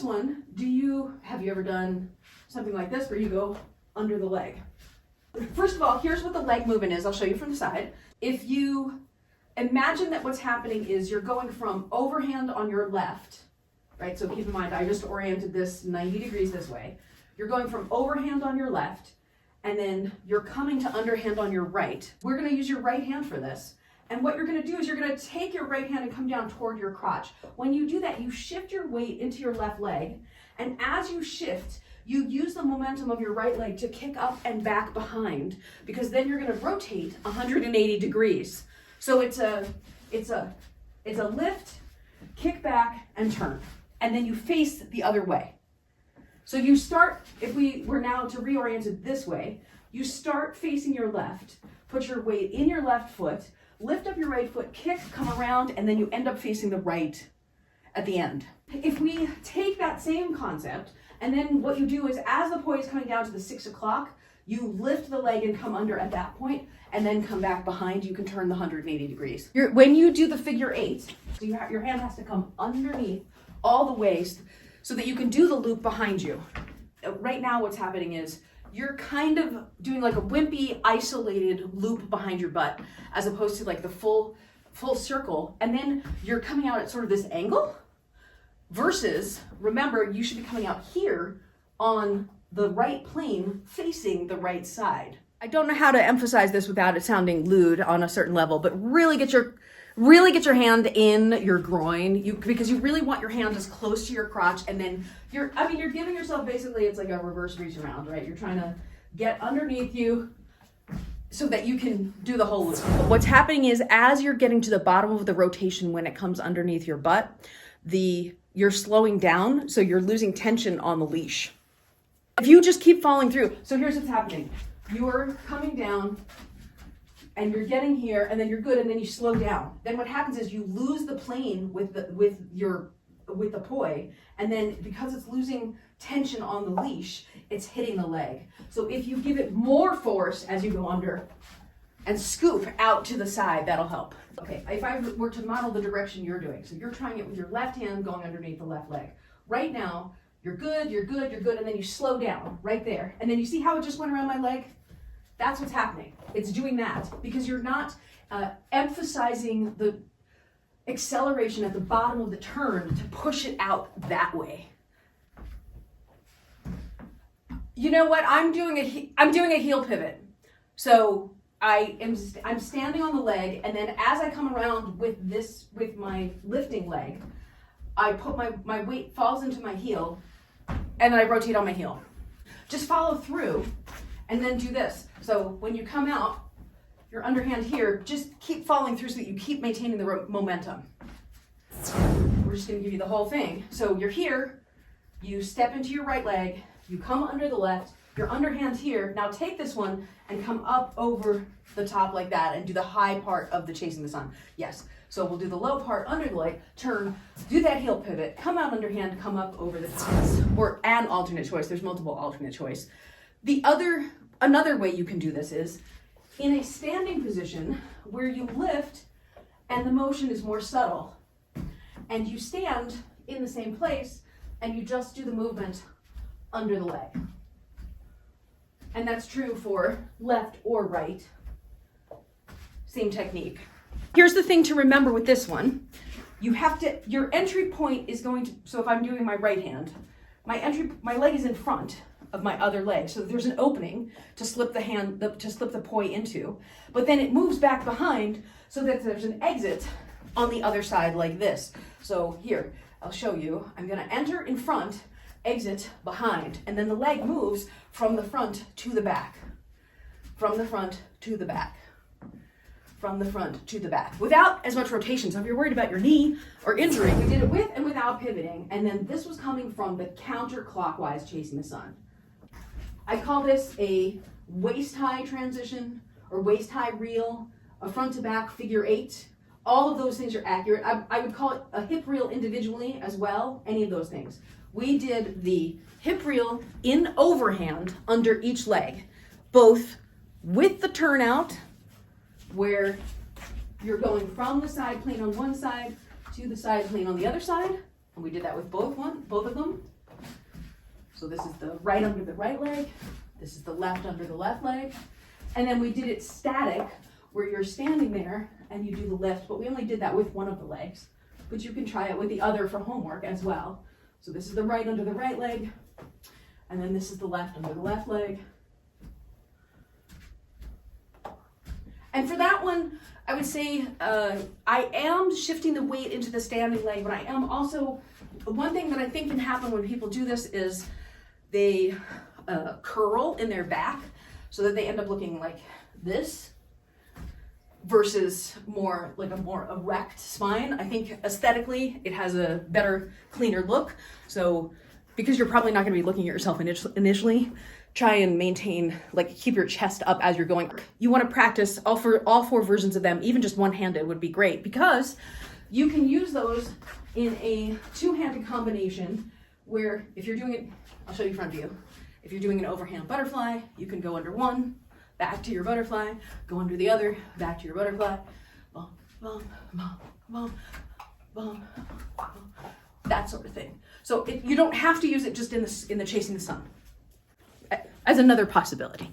one, have you ever done something like this where you go under the leg? First of all, here's what the leg movement is. I'll show you from the side. If you imagine that what's happening is you're going from overhand on your left, right? So keep in mind, I just oriented this 90 degrees this way. You're going from overhand on your left, and then you're coming to underhand on your right. We're gonna use your right hand for this. And what you're gonna do is you're gonna take your right hand and come down toward your crotch. When you do that, you shift your weight into your left leg. And as you shift, you use the momentum of your right leg to kick up and back behind, because then you're gonna rotate 180 degrees. So it's a lift, kick back, and turn. And then you face the other way. So you start, if we were now to reorient it this way, you start facing your left, put your weight in your left foot, lift up your right foot, kick, come around, and then you end up facing the right at the end. If we take that same concept, and then what you do is as the poi is coming down to the 6 o'clock, you lift the leg and come under at that point, and then come back behind. You can turn the 180 degrees. When you do the figure 8, so your hand has to come underneath all the way so that you can do the loop behind you. Right now what's happening is you're kind of doing like a wimpy, isolated loop behind your butt, as opposed to like the full circle. And then you're coming out at sort of this angle, versus, remember, you should be coming out here on the right plane facing the right side. I don't know how to emphasize this without it sounding lewd on a certain level, but really get your hand in your groin, because you really want your hand as close to your crotch, and then you're giving yourself, basically, it's like a reverse reach around, right? You're trying to get underneath you so that you can do the whole loop. What's happening is, as you're getting to the bottom of the rotation when it comes underneath your butt, you're slowing down, so you're losing tension on the leash. If you just keep falling through, so here's what's happening. You're coming down, and you're getting here, and then you're good, and then you slow down. Then what happens is you lose the plane with the poi, and then because it's losing tension on the leash, it's hitting the leg. So if you give it more force as you go under and scoop out to the side, that'll help. Okay, if I were to model the direction you're doing, so you're trying it with your left hand going underneath the left leg. Right now, you're good, and then you slow down right there. And then you see how it just went around my leg? That's what's happening. It's doing that because you're not emphasizing the acceleration at the bottom of the turn to push it out that way. You know what? I'm doing a heel pivot. So I'm standing on the leg, and then as I come around with my lifting leg, I put my weight falls into my heel, and then I rotate on my heel. Just follow through, and then do this. So when you come out, your underhand here, just keep falling through so that you keep maintaining the momentum. We're just gonna give you the whole thing. So you're here, you step into your right leg, you come under the left, your underhand's here. Now take this one and come up over the top like that and do the high part of the chasing the sun. Yes, so we'll do the low part under the leg, turn, do that heel pivot, come out underhand, come up over the top. Or an alternate choice, there's multiple alternate choice. Another way you can do this is in a standing position where you lift and the motion is more subtle. And you stand in the same place and you just do the movement under the leg. And that's true for left or right. Same technique. Here's the thing to remember with this one. Your entry point is going to, so if I'm doing my right hand, my leg is in front of my other leg, so there's an opening to slip the poi into, but then it moves back behind so that there's an exit on the other side like this. So here, I'll show you. I'm gonna enter in front, exit behind, and then the leg moves from the front to the back, from the front to the back, from the front to the back, without as much rotation. So if you're worried about your knee or injury, we did it with and without pivoting, and then this was coming from the counterclockwise chasing the sun. I call this a waist-high transition or waist-high reel, a front to back figure 8. All of those things are accurate. I would call it a hip reel individually as well, any of those things. We did the hip reel in overhand under each leg, both with the turnout, where you're going from the side plane on one side to the side plane on the other side, and we did that with both of them, So this is the right under the right leg. This is the left under the left leg. And then we did it static, where you're standing there and you do the lift, but we only did that with one of the legs. But you can try it with the other for homework as well. So this is the right under the right leg, and then this is the left under the left leg. And for that one, I would say I am shifting the weight into the standing leg, but I am also, one thing that I think can happen when people do this is they curl in their back so that they end up looking like this versus more like a more erect spine. I think aesthetically it has a better, cleaner look. So because you're probably not going to be looking at yourself initially, try and maintain, like, keep your chest up as you're going. You want to practice all four versions of them, even just one-handed would be great, because you can use those in a two-handed combination where if you're doing it, I'll show you front view. If you're doing an overhand butterfly, you can go under one, back to your butterfly, go under the other, back to your butterfly, bum, bum, bum, bum, bum, bum, that sort of thing. So you don't have to use it just in the chasing the sun, as another possibility.